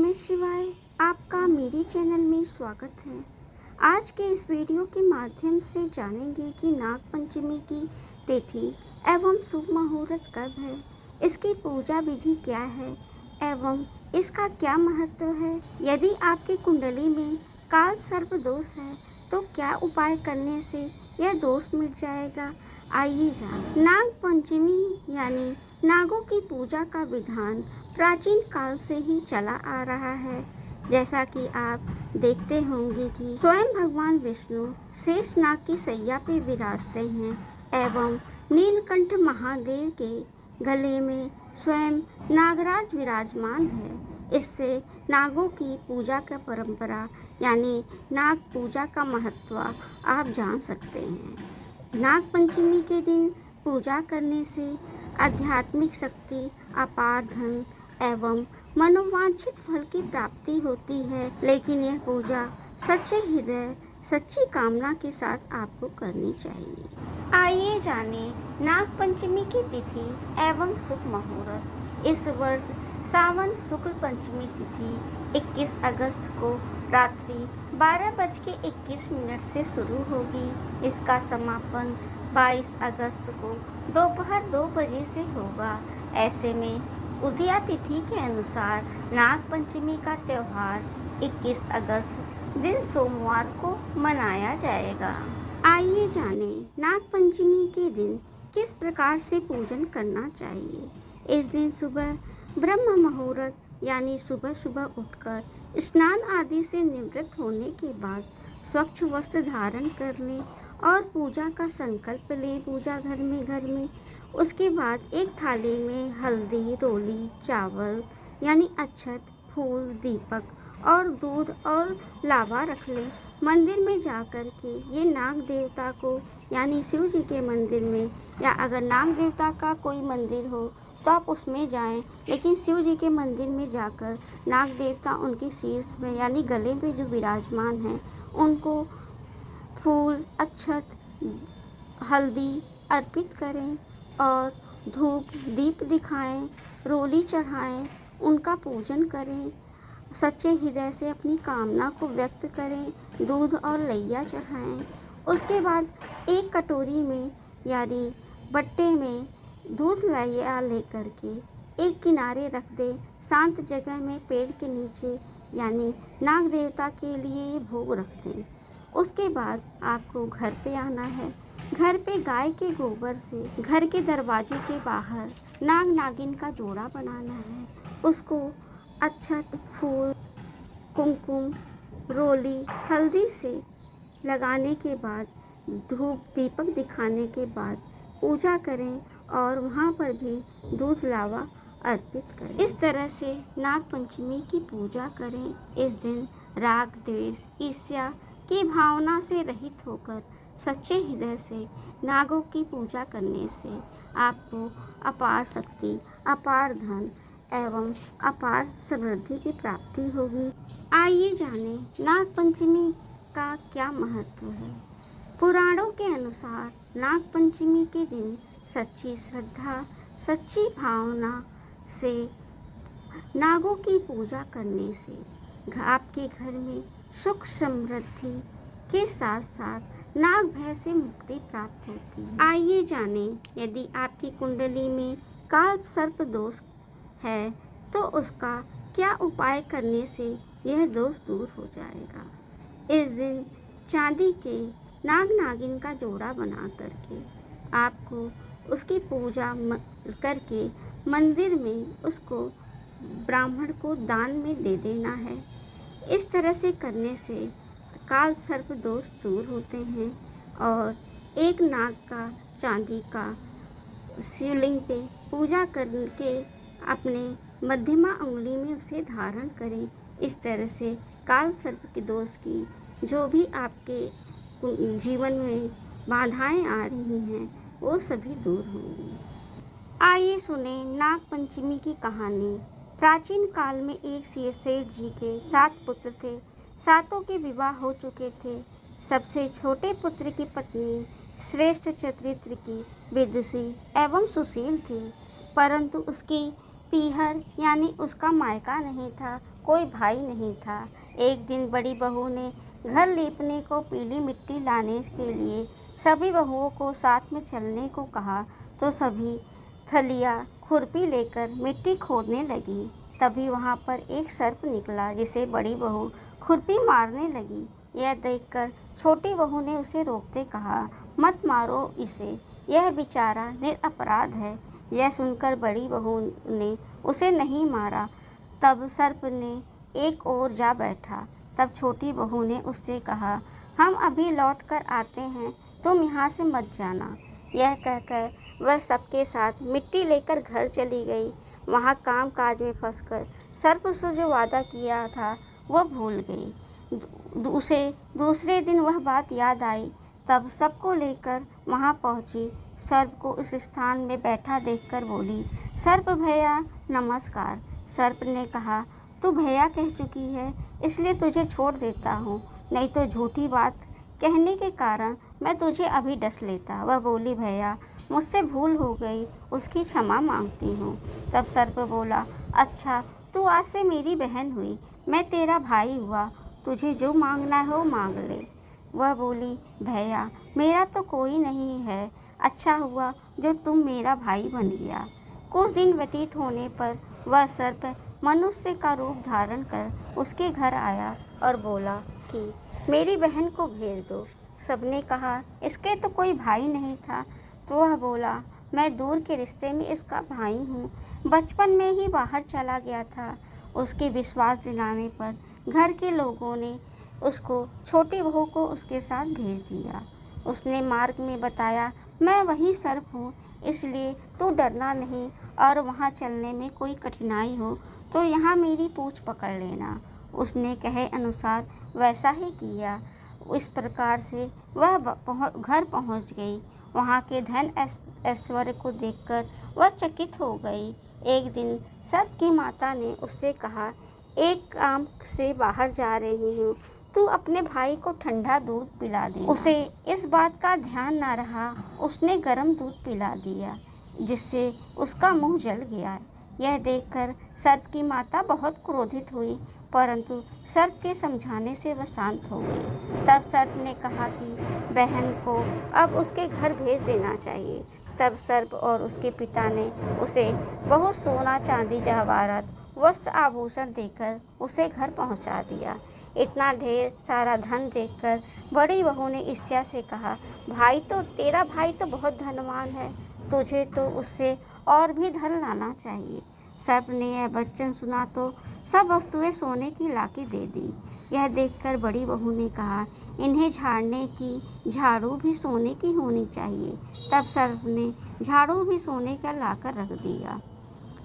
नमः शिवाय। आपका मेरे चैनल में स्वागत है। आज के इस वीडियो के माध्यम से जानेंगे कि नाग पंचमी की तिथि एवं शुभ मुहूर्त कब है, इसकी पूजा विधि क्या है एवं इसका क्या महत्व है। यदि आपकी कुंडली में काल सर्प दोष है तो क्या उपाय करने से यह दोष मिट जाएगा, आइए जानें। नाग पंचमी यानी नागों की पूजा का विधान प्राचीन काल से ही चला आ रहा है। जैसा कि आप देखते होंगे कि स्वयं भगवान विष्णु शेष नाग की सैया पे विराजते हैं एवं नीलकंठ महादेव के गले में स्वयं नागराज विराजमान है। इससे नागों की पूजा का परंपरा यानी नाग पूजा का महत्व आप जान सकते हैं। नाग पंचमी के दिन पूजा करने से आध्यात्मिक शक्ति, अपार धन एवं मनोवांछित फल की प्राप्ति होती है, लेकिन यह पूजा सच्चे हृदय, सच्ची कामना के साथ आपको करनी चाहिए। आइए जाने नाग पंचमी की तिथि एवं शुभ मुहूर्त। इस वर्ष सावन शुक्ल पंचमी तिथि 21 अगस्त को रात्रि 12:21 से शुरू होगी। इसका समापन 22 अगस्त को दोपहर 2 बजे से होगा। ऐसे में उदया तिथि के अनुसार नाग पंचमी का त्यौहार 21 अगस्त दिन सोमवार को मनाया जाएगा। आइए जानें नाग पंचमी के दिन किस प्रकार से पूजन करना चाहिए। इस दिन सुबह ब्रह्म मुहूर्त यानी सुबह सुबह उठकर स्नान आदि से निवृत्त होने के बाद स्वच्छ वस्त्र धारण कर लें और पूजा का संकल्प लें पूजा घर में। उसके बाद एक थाली में हल्दी, रोली, चावल यानी अक्षत, फूल, दीपक और दूध और लावा रख लें। मंदिर में जाकर के ये नाग देवता को यानी शिव जी के मंदिर में, या अगर नाग देवता का कोई मंदिर हो तो आप उसमें जाएं, लेकिन शिव जी के मंदिर में जाकर नाग देवता उनके शीर्ष में यानी गले में जो विराजमान हैं उनको फूल, अक्षत, हल्दी अर्पित करें और धूप दीप दिखाएं, रोली चढ़ाएं, उनका पूजन करें, सच्चे हृदय से अपनी कामना को व्यक्त करें, दूध और लैया चढ़ाएं। उसके बाद एक कटोरी में यानी बट्टे में दूध लैया लेकर के एक किनारे रख दें, शांत जगह में पेड़ के नीचे, यानी नाग देवता के लिए ये भोग रख दें। उसके बाद आपको घर पे आना है। घर पे गाय के गोबर से घर के दरवाजे के बाहर नाग नागिन का जोड़ा बनाना है। उसको अक्षत, फूल, कुमकुम, रोली, हल्दी से लगाने के बाद धूप दीपक दिखाने के बाद पूजा करें और वहाँ पर भी दूध लावा अर्पित करें। इस तरह से नाग पंचमी की पूजा करें। इस दिन राग, द्वेष, ईर्ष्या की भावना से रहित होकर सच्चे हृदय से नागों की पूजा करने से आपको अपार शक्ति, अपार धन एवं अपार समृद्धि की प्राप्ति होगी। आइए जानें नाग पंचमी का क्या महत्व है। पुराणों के अनुसार नाग पंचमी के दिन सच्ची श्रद्धा, सच्ची भावना से नागों की पूजा करने से आपके घर में सुख समृद्धि के साथ साथ नाग भय से मुक्ति प्राप्त होती है। आइए जानें यदि आपकी कुंडली में काल सर्प दोष है तो उसका क्या उपाय करने से यह दोष दूर हो जाएगा। इस दिन चांदी के नाग नागिन का जोड़ा बना करके आपको उसकी पूजा करके मंदिर में उसको ब्राह्मण को दान में दे देना है। इस तरह से करने से काल सर्प दोष दूर होते हैं। और एक नाग का चांदी का शिवलिंग पे पूजा करके अपने मध्यमा उंगली में उसे धारण करें। इस तरह से काल सर्प के दोष की जो भी आपके जीवन में बाधाएं आ रही हैं वो सभी दूर होंगी। आइए सुने नाग पंचमी की कहानी। प्राचीन काल में एक सेठ जी के 7 पुत्र थे। सातों के विवाह हो चुके थे। सबसे छोटे पुत्र की पत्नी श्रेष्ठ चरित्र की, विदुषी एवं सुशील थी, परंतु उसकी पीहर यानी उसका मायका नहीं था, कोई भाई नहीं था। एक दिन बड़ी बहू ने घर लीपने को पीली मिट्टी लाने के लिए सभी बहुओं को साथ में चलने को कहा, तो सभी थलिया खुरपी लेकर मिट्टी खोदने लगी। तभी वहाँ पर एक सर्प निकला, जिसे बड़ी बहू खुरपी मारने लगी। यह देखकर छोटी बहू ने उसे रोकते कहा, मत मारो इसे, यह बेचारा निरपराध है। यह सुनकर बड़ी बहू ने उसे नहीं मारा। तब सर्प ने एक ओर जा बैठा। तब छोटी बहू ने उससे कहा, हम अभी लौट कर आते हैं, तुम यहाँ से मत जाना। यह कहकर वह सबके साथ मिट्टी लेकर घर चली गई। वहाँ काम काज में फंसकर सर्प से जो वादा किया था वह भूल गई। उसे दूसरे दिन वह बात याद आई। तब सबको लेकर वहाँ पहुँची। सर्प को उस स्थान में बैठा देखकर बोली, सर्प भैया नमस्कार। सर्प ने कहा, तू भैया कह चुकी है, इसलिए तुझे छोड़ देता हूँ, नहीं तो झूठी बात कहने के कारण मैं तुझे अभी डस लेता। वह बोली, भैया मुझसे भूल हो गई, उसकी क्षमा मांगती हूँ। तब सर्प बोला, अच्छा तू आज से मेरी बहन हुई, मैं तेरा भाई हुआ, तुझे जो मांगना हो मांग ले। वह बोली, भैया मेरा तो कोई नहीं है, अच्छा हुआ जो तुम मेरा भाई बन गया। कुछ दिन व्यतीत होने पर वह सर्प मनुष्य का रूप धारण कर उसके घर आया और बोला कि मेरी बहन को भेज दो। सबने कहा, इसके तो कोई भाई नहीं था। तो वह बोला, मैं दूर के रिश्ते में इसका भाई हूँ, बचपन में ही बाहर चला गया था। उसके विश्वास दिलाने पर घर के लोगों ने उसको छोटी बहू को उसके साथ भेज दिया। उसने मार्ग में बताया, मैं वही सर्प हूँ, इसलिए तू डरना नहीं, और वहाँ चलने में कोई कठिनाई हो तो यहाँ मेरी पूँछ पकड़ लेना। उसने कहे अनुसार वैसा ही किया। इस प्रकार से वह घर पहुँच गई। वहाँ के धन ऐश्वर्य को देखकर वह चकित हो गई। एक दिन सर्प की माता ने उससे कहा, एक काम से बाहर जा रही हूँ, तू अपने भाई को ठंडा दूध पिला दे। उसे इस बात का ध्यान न रहा, उसने गर्म दूध पिला दिया, जिससे उसका मुंह जल गया। यह देखकर सर्प की माता बहुत क्रोधित हुई, परंतु सर्प के समझाने से वह शांत हो गई। तब सर्प ने कहा कि बहन को अब उसके घर भेज देना चाहिए। तब सर्प और उसके पिता ने उसे बहुत सोना चांदी जवाहरात वस्त्र आभूषण देकर उसे घर पहुंचा दिया। इतना ढेर सारा धन देखकर बड़ी बहू ने ईर्ष्या से कहा, भाई तो तेरा भाई तो बहुत धनवान है, तुझे तो उससे और भी धन लाना चाहिए। सर्प ने यह वचन सुना तो सब वस्तुएं सोने की लाकी दे दी। यह देखकर बड़ी बहू ने कहा, इन्हें झाड़ने की झाड़ू भी सोने की होनी चाहिए। तब सर्प ने झाड़ू भी सोने का लाकर रख दिया।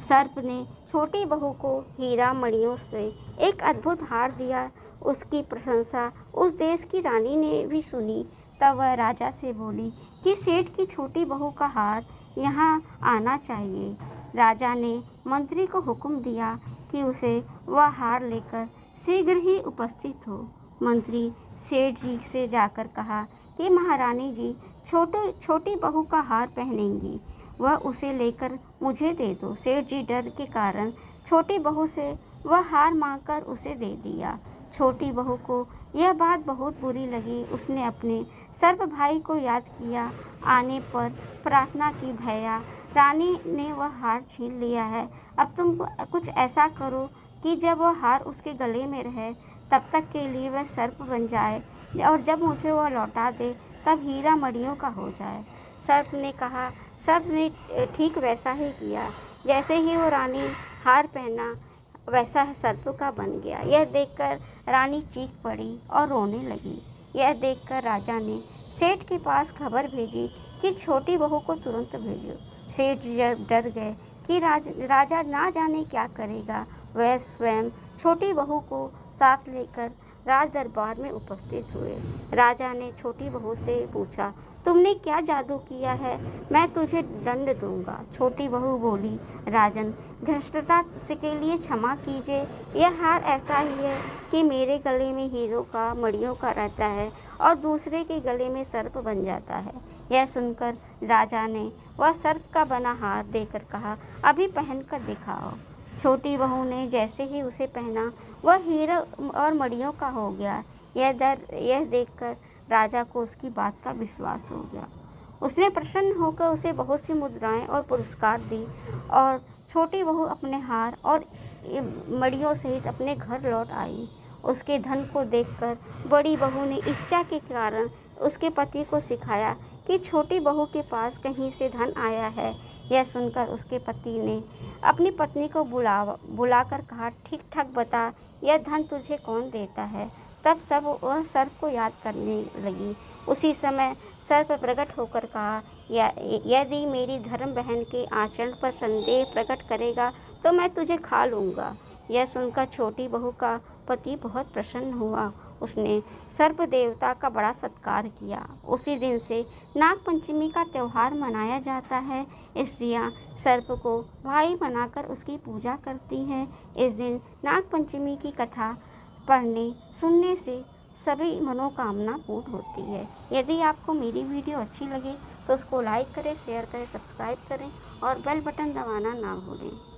सर्प ने छोटी बहू को हीरा मणियों से एक अद्भुत हार दिया। उसकी प्रशंसा उस देश की रानी ने भी सुनी। तब वह राजा से बोली कि सेठ की छोटी बहू का हार यहाँ आना चाहिए। राजा ने मंत्री को हुक्म दिया कि उसे वह हार लेकर शीघ्र ही उपस्थित हो। मंत्री सेठ जी से जाकर कहा कि महारानी जी छोटी बहू का हार पहनेंगी, वह उसे लेकर मुझे दे दो। सेठ जी डर के कारण छोटी बहू से वह हार मांगकर उसे दे दिया। छोटी बहू को यह बात बहुत बुरी लगी। उसने अपने सर्प भाई को याद किया। आने पर प्रार्थना की, भैया रानी ने वह हार छीन लिया है, अब तुम कुछ ऐसा करो कि जब वह हार उसके गले में रहे तब तक के लिए वह सर्प बन जाए, और जब मुझे वह लौटा दे तब हीरा मणियों का हो जाए। सर्प ने कहा। सर्प ने ठीक वैसा ही किया। जैसे ही वो रानी हार पहना वैसा सर्प का बन गया। यह देखकर रानी चीख पड़ी और रोने लगी। यह देखकर राजा ने सेठ के पास खबर भेजी कि छोटी बहू को तुरंत भेजो। सेठ डर गए कि राजा ना जाने क्या करेगा। वह स्वयं छोटी बहू को साथ लेकर राज दरबार में उपस्थित हुए। राजा ने छोटी बहू से पूछा, तुमने क्या जादू किया है, मैं तुझे दंड दूंगा। छोटी बहू बोली, राजन धृष्टता के लिए क्षमा कीजिए, यह हार ऐसा ही है कि मेरे गले में हीरों का मणियों का रहता है और दूसरे के गले में सर्प बन जाता है। यह सुनकर राजा ने वह सर्प का बना हार देकर कहा, अभी पहन कर दिखाओ। छोटी बहू ने जैसे ही उसे पहना वह हीरा और मणियों का हो गया। यह देखकर राजा को उसकी बात का विश्वास हो गया। उसने प्रसन्न होकर उसे बहुत सी मुद्राएं और पुरस्कार दी और छोटी बहू अपने हार और मड़ियों सहित अपने घर लौट आई। उसके धन को देखकर बड़ी बहू ने इच्छा के कारण उसके पति को सिखाया कि छोटी बहू के पास कहीं से धन आया है। यह सुनकर उसके पति ने अपनी पत्नी को बुलाकर कहा, ठीक ठाक बता, यह धन तुझे कौन देता है। तब सब वह सर्प को याद करने लगी। उसी समय सर्प प्रकट होकर कहा, यदि मेरी धर्म बहन के आचरण पर संदेह प्रकट करेगा तो मैं तुझे खा लूँगा। यह सुनकर छोटी बहू का पति बहुत प्रसन्न हुआ। उसने सर्प देवता का बड़ा सत्कार किया। उसी दिन से नागपंचमी का त्यौहार मनाया जाता है। स्त्रियां सर्प को भाई बनाकर उसकी पूजा करती हैं। इस दिन नागपंचमी की कथा पढ़ने सुनने से सभी मनोकामना पूर्ण होती है। यदि आपको मेरी वीडियो अच्छी लगे तो उसको लाइक करें, शेयर करें, सब्सक्राइब करें और बेल बटन दबाना ना भूलें।